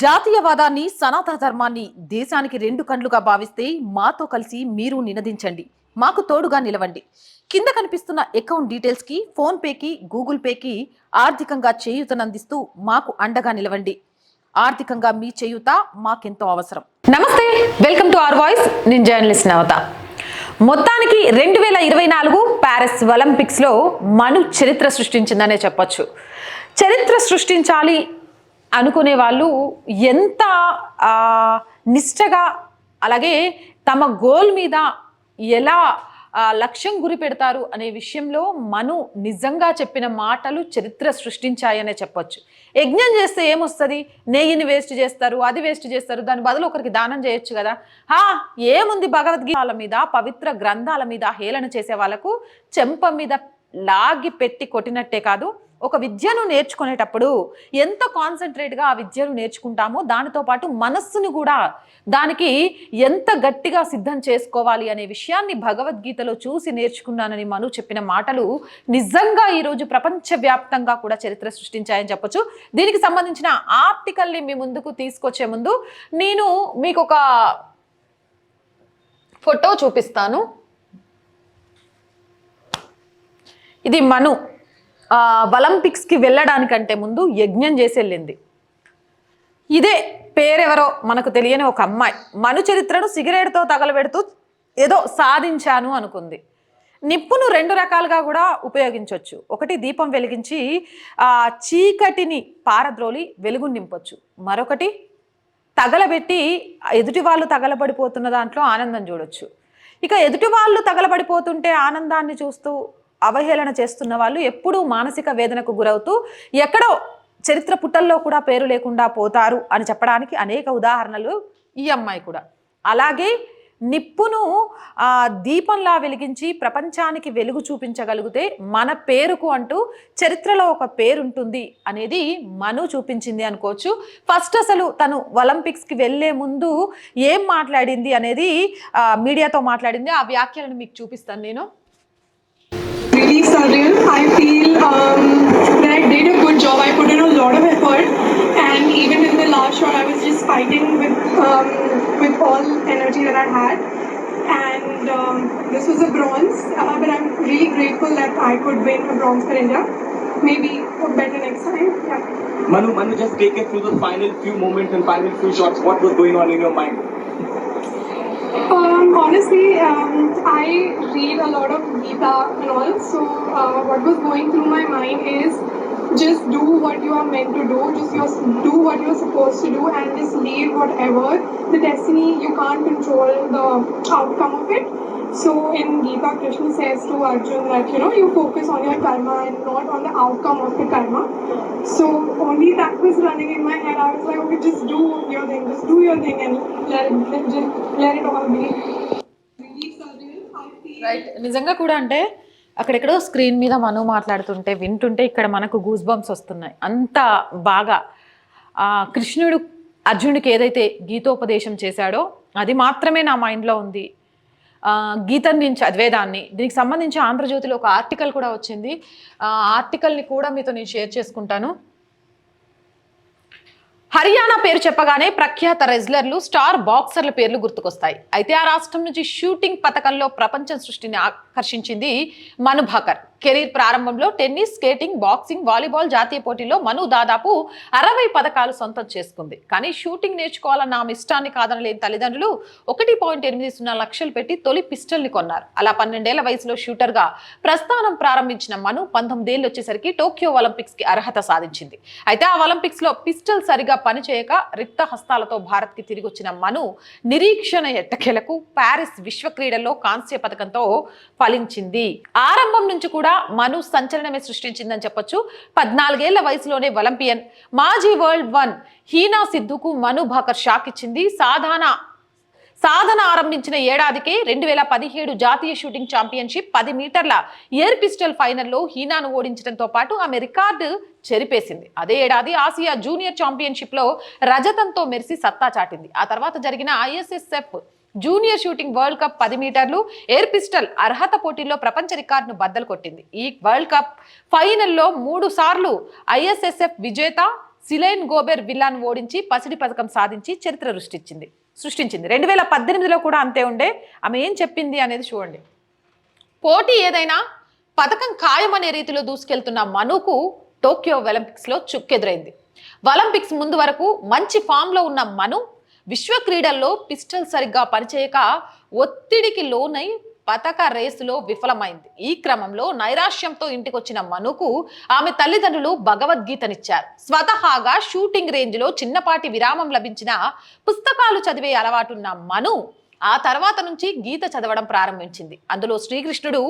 జాతీయవాదాన్ని సనాతన ధర్మాన్ని దేశానికి రెండు కండ్లుగా భావిస్తే మాతో కలిసి మీరు నినదించండి, మాకు తోడుగా నిలవండి. కింద కనిపిస్తున్న అకౌంట్ డీటెయిల్స్ కి, ఫోన్ పేకి, గూగుల్ పేకి ఆర్థికంగా చేయూతనందిస్తూ మాకు అండగా నిలవండి. ఆర్థికంగా మీ చేయూత మాకెంతో అవసరం. నమస్తే, వెల్కమ్ టు అవర్ వాయిస్. నేను జర్నలిస్ట్ నవత. మొత్తానికి 2024 ప్యారిస్ ఒలింపిక్స్ లో మను చరిత్ర సృష్టించిందనే చెప్పొచ్చు. చరిత్ర సృష్టించాలి అనుకునే వాళ్ళు ఎంత నిష్టగా, అలాగే తమ గోల్ మీద ఎలా లక్ష్యం గురి పెడతారు అనే విషయంలో మను నిజంగా చెప్పిన మాటలు చరిత్ర సృష్టించాయనే చెప్పొచ్చు. యజ్ఞం చేస్తే ఏమొస్తుంది? నెయ్యిని వేస్ట్ చేస్తారు, అది వేస్ట్ చేస్తారు, దాని బదులు ఒకరికి దానం చేయొచ్చు కదా. ఏముంది? భగవద్గీతాల మీద, పవిత్ర గ్రంథాల మీద హేళన చేసే వాళ్ళకు చెంప మీద లాగి పెట్టి కొట్టినట్టే కాదు, ఒక విద్యను నేర్చుకునేటప్పుడు ఎంత కాన్సన్ట్రేట్గా ఆ విద్యను నేర్చుకుంటామో దానితో పాటు మనస్సును కూడా దానికి ఎంత గట్టిగా సిద్ధం చేసుకోవాలి అనే విషయాన్ని భగవద్గీతలో చూసి నేర్చుకున్నానని మను చెప్పిన మాటలు నిజంగా ఈరోజు ప్రపంచవ్యాప్తంగా కూడా చరిత్ర సృష్టించాయని చెప్పొచ్చు. దీనికి సంబంధించిన ఆర్టికల్ని మీ ముందుకు తీసుకొచ్చే ముందు నేను మీకు ఒక ఫోటో చూపిస్తాను. ఇది మను ఒలింపిక్స్కి వెళ్ళడానికంటే ముందు యజ్ఞం చేసి వెళ్ళింది. ఇదే పేరెవరో మనకు తెలియని ఒక అమ్మాయి మను చరిత్రను సిగరెట్తో తగలబెడుతూ ఏదో సాధించాను అనుకుంది. నిప్పును రెండు రకాలుగా కూడా ఉపయోగించవచ్చు. ఒకటి దీపం వెలిగించి చీకటిని పారద్రోలి వెలుగు నింపొచ్చు. మరొకటి తగలబెట్టి ఎదుటి వాళ్ళు తగలబడిపోతున్న దాంట్లో ఆనందం చూడొచ్చు. ఇక ఎదుటి వాళ్ళు తగలబడిపోతుంటే ఆనందాన్ని చూస్తూ అవహేళన చేస్తున్న వాళ్ళు ఎప్పుడూ మానసిక వేదనకు గురవుతూ ఎక్కడో చరిత్ర పుటల్లో కూడా పేరు లేకుండా పోతారు అని చెప్పడానికి అనేక ఉదాహరణలు ఈ అమ్మాయి కూడా. అలాగే నిప్పును దీపంలా వెలిగించి ప్రపంచానికి వెలుగు చూపించగలిగితే మన పేరుకు అంటూ చరిత్రలో ఒక పేరుంటుంది అనేది మను చూపించింది అనుకోవచ్చు. ఫస్ట్ అసలు తను ఒలింపిక్స్కి వెళ్ళే ముందు ఏం మాట్లాడింది అనేది మీడియాతో మాట్లాడింది. ఆ వ్యాఖ్యలను మీకు చూపిస్తాను నేను. Really surreal. I feel that I did a good job. I put in a lot of effort, and even in the last shot, I was just fighting with all energy that I had. And this was a bronze, but I'm really grateful that I could win a bronze for India. Maybe better next time. Yeah. Manu, just take us through the final few moments and final few shots. What was going on in your mind? Honestly, I read a lot of Gita and all, so what was going through my mind is just do what you are meant to do, do what you are supposed to do, and just leave whatever. The destiny, you can't control the outcome of it. So in Gita, Krishna says to Arjun that, you focus on your karma and not on the outcome of the karma. So only that was running in my head. I was like, okay, just do your thing and let it all be. Right. నిజంగా కూడా అంటే అక్కడెక్కడో screen మీద మను మాట్లాడుతుంటే వింటుంటే ఇక్కడ మనకు goose bumps వస్తున్నాయి. అంత బాగా కృష్ణుడు అర్జునుడికి ఏదైతే గీతోపదేశం చేశాడో అది మాత్రమే నా మైండ్లో ఉంది. గీతను నేను చదివేదాన్ని. దీనికి సంబంధించి ఆంధ్రజ్యోతిలో ఒక ఆర్టికల్ కూడా వచ్చింది. ఆర్టికల్ని కూడా మీతో నేను షేర్ చేసుకుంటాను. హర్యానా పేరు చెప్పగానే ప్రఖ్యాత రెజ్లర్లు, స్టార్ బాక్సర్ల పేర్లు గుర్తుకొస్తాయి. అయితే ఆ రాష్ట్రం నుంచి షూటింగ్ పథకంలో ప్రపంచం సృష్టిని ఆకర్షించింది మను భాకర్. కెరీర్ ప్రారంభంలో టెన్నిస్, స్కేటింగ్, బాక్సింగ్, వాలీబాల్ జాతీయ పోటీల్లో మను దాదాపు 60 పథకాలు సొంతం చేసుకుంది. కానీ షూటింగ్ నేర్చుకోవాలన్న ఆమె ఇష్టాన్ని కాదనలేని తల్లిదండ్రులు 1.80 లక్షలు పెట్టి తొలి పిస్టల్ని కొన్నారు. అలా 12 ఏళ్ల వయసులో షూటర్గా ప్రస్థానం ప్రారంభించిన మను 19 ఏళ్ళు వచ్చేసరికి టోక్యో ఒలింపిక్స్కి అర్హత సాధించింది. అయితే ఆ ఒలింపిక్స్లో పిస్టల్ సరిగా పనిచేయక రిక్త హస్తాలతో భారత్కి తిరిగి వచ్చిన మను నిరీక్షణ ఎట్టకేలకు ప్యారిస్ విశ్వ క్రీడల్లో కాంస్య పథకంతో ఫలించింది. ఆరంభం నుంచి కూడా మను సంచలనమే సృష్టించిందని చెప్పొచ్చు. 14 ఏళ్ల వయసులోనే ఒలింపియన్, మాజీ వరల్డ్ 1 హీనా సిద్ధుకు మను భాకర్ షాక్ ఇచ్చింది. సాధన ఆరంభించిన ఏడాదికే 2017 జాతీయ షూటింగ్ ఛాంపియన్షిప్ 10 మీటర్ల ఎయిర్ పిస్టల్ ఫైనల్లో హీనాను ఓడించడంతో పాటు ఆమె రికార్డు చెరిపేసింది. అదే ఏడాది ఆసియా జూనియర్ ఛాంపియన్షిప్లో రజతంతో మెరిసి సత్తా చాటింది. ఆ తర్వాత జరిగిన ISSF junior shooting world cup 10 మీటర్లు ఎయిర్ పిస్టల్ అర్హత పోటీల్లో ప్రపంచ రికార్డును బద్దలు కొట్టింది. ఈ వరల్డ్ కప్ ఫైనల్లో 3 సార్లు ISSF విజేత సిలైన్ గోబెర్ విల్లాను ఓడించి పసిడి పథకం సాధించి చరిత్ర సృష్టించింది. 2018లో కూడా అంతే ఉండే. ఆమె ఏం చెప్పింది అనేది చూడండి. పోటీ ఏదైనా పథకం ఖాయమనే రీతిలో దూసుకెళ్తున్న మనుకు టోక్యో ఒలింపిక్స్లో చుక్కెదురైంది. ఒలింపిక్స్ ముందు వరకు మంచి ఫామ్లో ఉన్న మను విశ్వ క్రీడల్లో పిస్టల్ సరిగ్గా పనిచేయక ఒత్తిడికి లోనై పతక రేసులో విఫలమైంది. ఈ క్రమంలో నైరాశ్యంతో ఇంటికొచ్చిన మనుకు ఆమె తల్లిదండ్రులు భగవద్గీతనిచ్చారు. స్వతహాగా షూటింగ్ రేంజ్లో చిన్నపాటి విరామం లభించిన పుస్తకాలు చదివే అలవాటున్న మను ఆ తర్వాత నుంచి గీత చదవడం ప్రారంభించింది. అందులో శ్రీకృష్ణుడు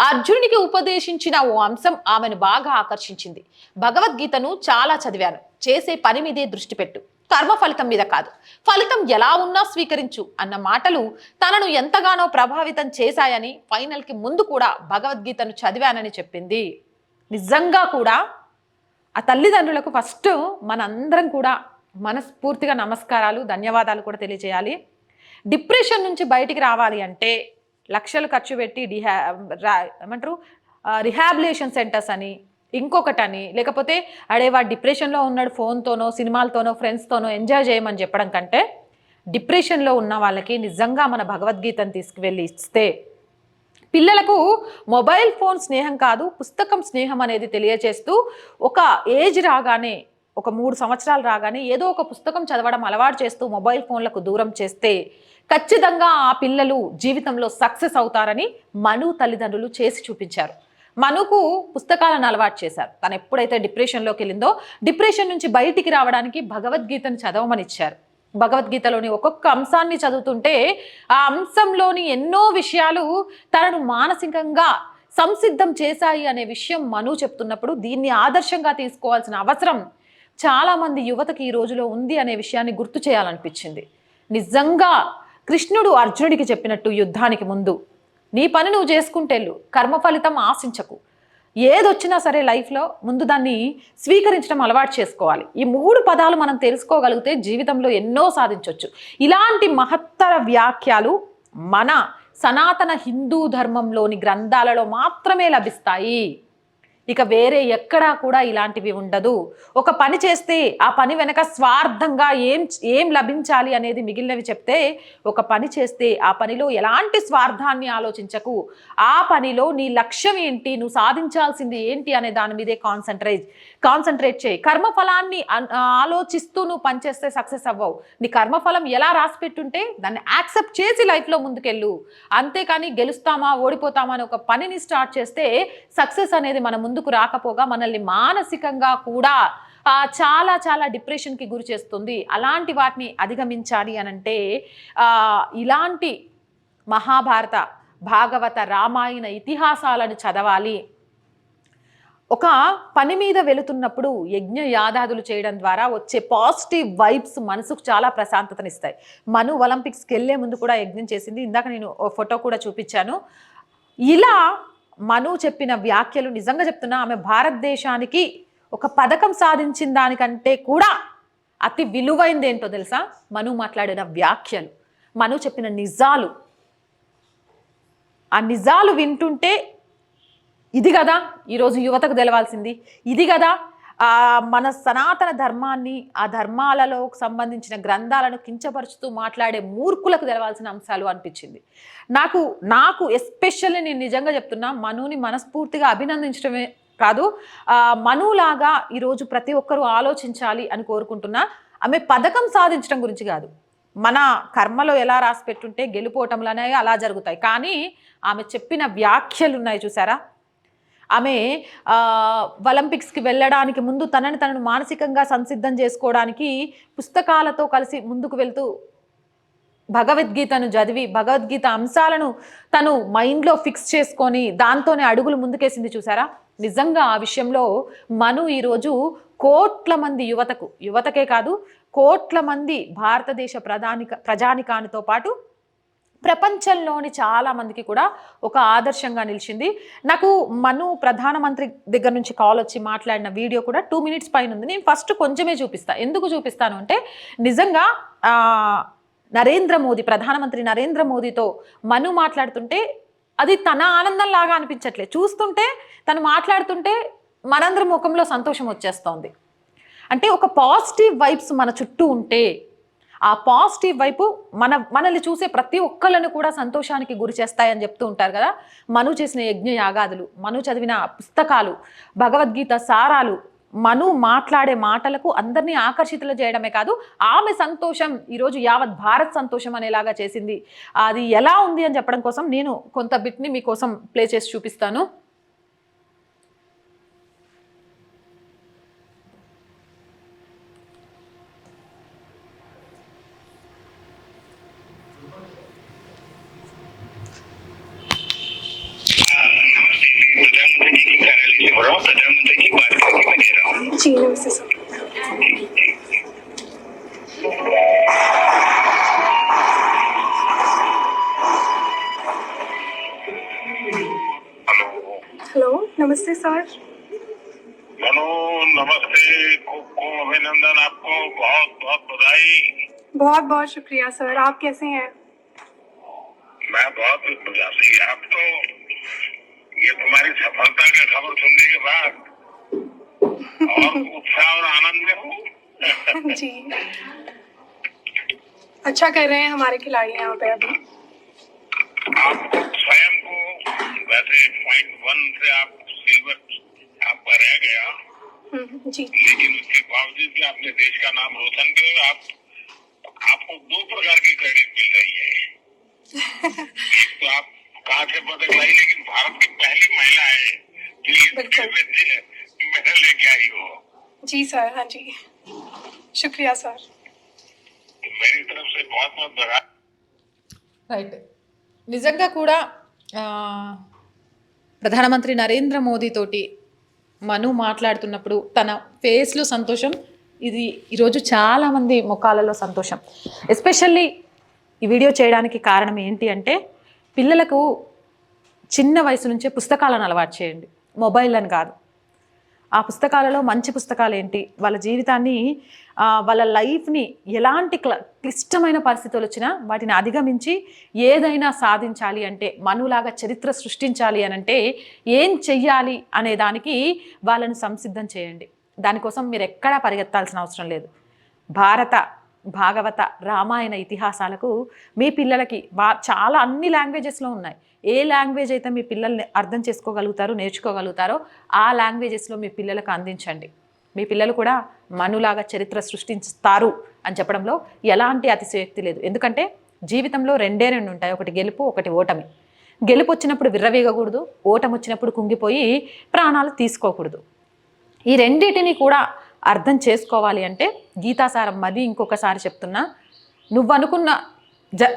అర్జునుడికి ఉపదేశించిన ఓ అంశం ఆమెను బాగా ఆకర్షించింది. భగవద్గీతను చాలా చదివాను, చేసే పని మీదే దృష్టి పెట్టు, కర్మ ఫలితం మీద కాదు, ఫలితం ఎలా ఉన్నా స్వీకరించు అన్న మాటలు తనను ఎంతగానో ప్రభావితం చేశాయని, ఫైనల్కి ముందు కూడా భగవద్గీతను చదివానని చెప్పింది. నిజంగా కూడా ఆ తల్లిదండ్రులకు ఫస్ట్ మనందరం కూడా మనస్ఫూర్తిగా నమస్కారాలు, ధన్యవాదాలు కూడా తెలియజేయాలి. డిప్రెషన్ నుంచి బయటికి రావాలి అంటే లక్షలు ఖర్చు పెట్టి రిహాబిలిటేషన్ సెంటర్స్ అని, ఇంకొకటని, లేకపోతే వాడు డిప్రెషన్లో ఉన్నాడు ఫోన్తోనో సినిమాలతోనో ఫ్రెండ్స్తోనో ఎంజాయ్ చేయమని చెప్పడం కంటే, డిప్రెషన్లో ఉన్న వాళ్ళకి నిజంగా మన భగవద్గీతను తీసుకువెళ్ళి ఇస్తే, పిల్లలకు మొబైల్ ఫోన్ స్నేహం కాదు పుస్తకం స్నేహం అనేది తెలియజేస్తూ, ఒక ఏజ్ రాగానే, ఒక 3 సంవత్సరాలు రాగానే ఏదో ఒక పుస్తకం చదవడం అలవాటు చేస్తూ మొబైల్ ఫోన్లకు దూరం చేస్తే ఖచ్చితంగా ఆ పిల్లలు జీవితంలో సక్సెస్ అవుతారని మను తల్లిదండ్రులు చేసి చూపించారు. మనుకు పుస్తకాలను అలవాటు చేశారు. తను ఎప్పుడైతే డిప్రెషన్లోకి వెళ్ళిందో, డిప్రెషన్ నుంచి బయటికి రావడానికి భగవద్గీతను చదవమని ఇచ్చారు. భగవద్గీతలోని ఒక్కొక్క అంశాన్ని చదువుతుంటే ఆ అంశంలోని ఎన్నో విషయాలు తనను మానసికంగా సంసిద్ధం చేశాయి అనే విషయం మను చెప్తున్నప్పుడు, దీన్ని ఆదర్శంగా తీసుకోవాల్సిన అవసరం చాలామంది యువతకి ఈ రోజులో ఉంది అనే విషయాన్ని గుర్తు చేయాలనిపించింది. నిజంగా కృష్ణుడు అర్జునుడికి చెప్పినట్టు యుద్ధానికి ముందు నీ పని నువ్వు చేసుకుంటేళ్ళు, కర్మ ఫలితం ఆశించకు, ఏదొచ్చినా సరే లైఫ్లో ముందు దాన్ని స్వీకరించడం అలవాటు చేసుకోవాలి. ఈ 3 పదాలు మనం తెలుసుకోగలిగితే జీవితంలో ఎన్నో సాధించవచ్చు. ఇలాంటి మహత్తర వ్యాఖ్యలు మన సనాతన హిందూ ధర్మంలోని గ్రంథాలలో మాత్రమే లభిస్తాయి. ఇక వేరే ఎక్కడా కూడా ఇలాంటివి ఉండదు. ఒక పని చేస్తే ఆ పని వెనక స్వార్థంగా ఏం లభించాలి అనేది మిగిలినవి చెప్తే, ఒక పని చేస్తే ఆ పనిలో ఎలాంటి స్వార్థాన్ని ఆలోచించకు, ఆ పనిలో నీ లక్ష్యం ఏంటి, నువ్వు సాధించాల్సింది ఏంటి అనే దాని మీదే కాన్సన్ట్రేట్ చేయి. కర్మఫలాన్ని ఆలోచిస్తూ నువ్వు పనిచేస్తే సక్సెస్ అవ్వవు. నీ కర్మఫలం ఎలా రాసిపెట్టుంటే దాన్ని యాక్సెప్ట్ చేసి లైఫ్లో ముందుకెళ్ళు. అంతేకాని గెలుస్తామా ఓడిపోతామా అని ఒక పనిని స్టార్ట్ చేస్తే సక్సెస్ అనేది మన ముందుకు రాకపోగా మనల్ని మానసికంగా కూడా చాలా చాలా డిప్రెషన్కి గురి చేస్తుంది. అలాంటి వాటిని అధిగమించాలి అనంటే ఇలాంటి మహాభారత, భాగవత, రామాయణ ఇతిహాసాలను చదవాలి. ఒక పని మీద వెళుతున్నప్పుడు యజ్ఞ యాగాదులు చేయడం ద్వారా వచ్చే పాజిటివ్ వైబ్స్ మనసుకు చాలా ప్రశాంతతనిస్తాయి. మను ఒలింపిక్స్కి వెళ్ళే ముందు కూడా యజ్ఞం చేసింది. ఇందాక నేను ఫోటో కూడా చూపించాను. ఇలా మను చెప్పిన వ్యాఖ్యలు నిజంగా చెప్తున్నా, ఆమె భారతదేశానికి ఒక పథకం సాధించిన దానికంటే కూడా అతి విలువైంది ఏంటో తెలుసా? మను మాట్లాడిన వ్యాఖ్యలు, మను చెప్పిన నిజాలు. ఆ నిజాలు వింటుంటే ఇది కదా ఈరోజు యువతకు తెలవాల్సింది, ఇది కదా మన సనాతన ధర్మాన్ని, ఆ ధర్మాలలో సంబంధించిన గ్రంథాలను కించపరుచుతూ మాట్లాడే మూర్ఖులకు తెలవాల్సిన అంశాలు అనిపించింది. నాకు ఎస్పెషల్లీ నేను నిజంగా చెప్తున్నా, మనుని మనస్ఫూర్తిగా అభినందించడమే కాదు, మనులాగా ఈరోజు ప్రతి ఒక్కరూ ఆలోచించాలి అని కోరుకుంటున్నా. ఆమె పథకం సాధించడం గురించి కాదు, మన కర్మలో ఎలా రాసి పెట్టుంటే గెలుపోవటంలు అనేవి అలా జరుగుతాయి. కానీ ఆమె చెప్పిన వ్యాఖ్యలు ఉన్నాయి చూసారా, ఆమె ఒలింపిక్స్కి వెళ్ళడానికి ముందు తనను మానసికంగా సంసిద్ధం చేసుకోవడానికి పుస్తకాలతో కలిసి ముందుకు వెళ్తూ భగవద్గీతను చదివి, భగవద్గీత అంశాలను తను మైండ్లో ఫిక్స్ చేసుకొని దాంతోనే అడుగులు ముందుకేసింది చూసారా. నిజంగా ఆ విషయంలో మను ఈరోజు కోట్ల మంది యువతకే కాదు, కోట్ల మంది భారతదేశ ప్రజానికానితో పాటు ప్రపంచంలోని చాలా మందికి కూడా ఒక ఆదర్శంగా నిలిచింది. నాకు మను ప్రధానమంత్రి దగ్గర నుంచి కాల్ వచ్చి మాట్లాడిన వీడియో కూడా 2 minutes పైన ఉంది. నేను ఫస్ట్ కొంచెమే చూపిస్తాను. ఎందుకు చూపిస్తాను అంటే, నిజంగా ప్రధానమంత్రి నరేంద్ర మోదీతో మను మాట్లాడుతుంటే అది తన ఆనందంలాగా అనిపించట్లేదు. చూస్తుంటే తను మాట్లాడుతుంటే మనందరి ముఖంలో సంతోషం వచ్చేస్తోంది. అంటే ఒక పాజిటివ్ వైబ్స్ మన చుట్టూ ఉంటే ఆ పాజిటివ్ వైపు మనల్ని చూసే ప్రతి ఒక్కళ్ళను కూడా సంతోషానికి గురి చేస్తాయని చెప్తూ ఉంటారు కదా. మను చేసిన యజ్ఞ యాగాదులు, మను చదివిన పుస్తకాలు, భగవద్గీత సారాలు, మను మాట్లాడే మాటలకు అందరినీ ఆకర్షితులు చేయడమే కాదు, ఆమె సంతోషం ఈరోజు యావత్ భారత్ సంతోషం అనేలాగా చేసింది. అది ఎలా ఉంది అని చెప్పడం కోసం నేను కొంత బిట్ని మీకోసం ప్లే చేసి చూపిస్తాను. प्रधानमंत्री की बात करके मैं दे रहा हूँ। जी नमस्ते सर। हेलो हेलो नमस्ते सर। मनु, नमस्ते, खूब अभिनंदन, आपको बहुत बहुत बधाई। बहुत बहुत शुक्रिया सर, आप कैसे हैं? मैं बहुत बढ़िया से। आप तो ये तुम्हारी सफलता की खबर सुनने के बाद और उत्साह और आनंद में हूँ। जी अच्छा कर रहे हैं हमारे खिलाड़ी यहाँ पे अभी। आप स्वयं को वैसे .1 से आप सिल्वर आपका रह गया, जी लेकिन उसके बावजूद भी आपने देश का नाम रोशन किया। आपको 2 प्रकार की क्रेडिट मिल रही है। एक तो आप कहाँ से पदक लाई, लेकिन भारत की पहली महिला है जो ये मेडल लेके आई हो। जी सर, हाँ जी शुक्रिया सर। मेरी तरफ से बहुत बहुत बधाई। రైట్, నిజంగా కూడా ప్రధానమంత్రి నరేంద్ర మోదీ తోటి మను మాట్లాడుతున్నప్పుడు తన ఫేస్లో సంతోషం, ఇది ఈరోజు చాలామంది ముఖాలలో సంతోషం. ఎస్పెషల్లీ ఈ వీడియో చేయడానికి కారణం ఏంటి అంటే, పిల్లలకు చిన్న వయసు నుంచే పుస్తకాలను అలవాటు చేయండి, మొబైల్ అని కాదు. ఆ పుస్తకాలలో మంచి పుస్తకాలు ఏంటి, వాళ్ళ జీవితాన్ని వాళ్ళ లైఫ్ని ఎలాంటి క్లిష్టమైన పరిస్థితులు వచ్చినా వాటిని అధిగమించి ఏదైనా సాధించాలి అంటే, మనులాగా చరిత్ర సృష్టించాలి అని అంటే ఏం చెయ్యాలి అనే దానికి వాళ్ళను సంసిద్ధం చేయండి. దానికోసం మీరు ఎక్కడా పరిగెత్తాల్సిన అవసరం లేదు. భారత, భాగవత, రామాయణ ఇతిహాసాలకు మీ పిల్లలకి చాలా అన్ని లాంగ్వేజెస్లో ఉన్నాయి. ఏ లాంగ్వేజ్ అయితే మీ పిల్లల్ని అర్థం చేసుకోగలుగుతారో, నేర్చుకోగలుగుతారో ఆ లాంగ్వేజెస్లో మీ పిల్లలకు అందించండి. మీ పిల్లలు కూడా మనులాగా చరిత్ర సృష్టిస్తారు అని చెప్పడంలో ఎలాంటి అతిశయోక్తి లేదు. ఎందుకంటే జీవితంలో రెండే ఉంటాయి, ఒకటి గెలుపు, ఒకటి ఓటమి. గెలుపు వచ్చినప్పుడు విర్రవీగకూడదు, ఓటమి వచ్చినప్పుడు కుంగిపోయి ప్రాణాలు తీసుకోకూడదు. ఈ రెండింటిని కూడా అర్థం చేసుకోవాలి అంటే గీతాసారం మది ఇంకొకసారి చెప్తున్నా, నువ్వు అనుకున్న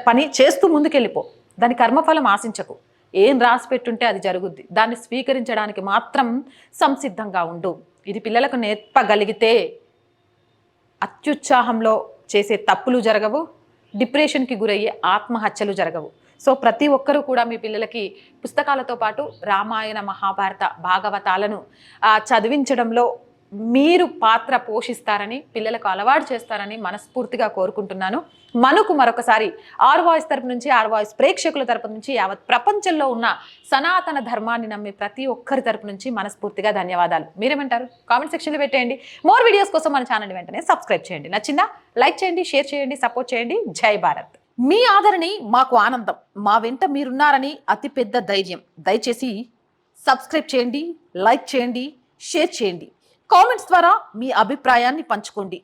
పని చేస్తూ ముందుకెళ్ళిపో, దాని కర్మఫలం ఆశించకు. ఏం రాసి పెట్టుంటే అది జరుగుద్ది, దాన్ని స్వీకరించడానికి మాత్రం సంసిద్ధంగా ఉండు. ఇది పిల్లలకు నేర్పగలిగితే అత్యుత్సాహంలో చేసే తప్పులు జరగవు, డిప్రెషన్కి గురయ్యే ఆత్మహత్యలు జరగవు. సో ప్రతి ఒక్కరూ కూడా మీ పిల్లలకి పుస్తకాలతో పాటు రామాయణ, మహాభారత, భాగవతాలను చదివించడంలో మీరు పాత్ర పోషిస్తారని, పిల్లలకు అలవాటు చేస్తారని మనస్ఫూర్తిగా కోరుకుంటున్నాను. మనుకు మరొకసారి ఆర్ వాయిస్ తరపు నుంచి, ఆర్ వాయిస్ ప్రేక్షకుల తరపు నుంచి, యావత్ ప్రపంచంలో ఉన్న సనాతన ధర్మాన్ని నమ్మే ప్రతి ఒక్కరి తరపు నుంచి మనస్ఫూర్తిగా ధన్యవాదాలు. మీరేమంటారు? కామెంట్ సెక్షన్లో పెట్టేయండి. మోర్ వీడియోస్ కోసం మన ఛానల్ వెంటనే సబ్స్క్రైబ్ చేయండి. నచ్చిందా? లైక్ చేయండి, షేర్ చేయండి, సపోర్ట్ చేయండి. జై భారత్. మీ ఆదరణి మాకు ఆనందం, మా వెంట మీరున్నారని అతిపెద్ద ధైర్యం. దయచేసి సబ్స్క్రైబ్ చేయండి, లైక్ చేయండి, షేర్ చేయండి. కామెంట్స్ ద్వారా మీ అభిప్రాయాన్ని పంచుకోండి.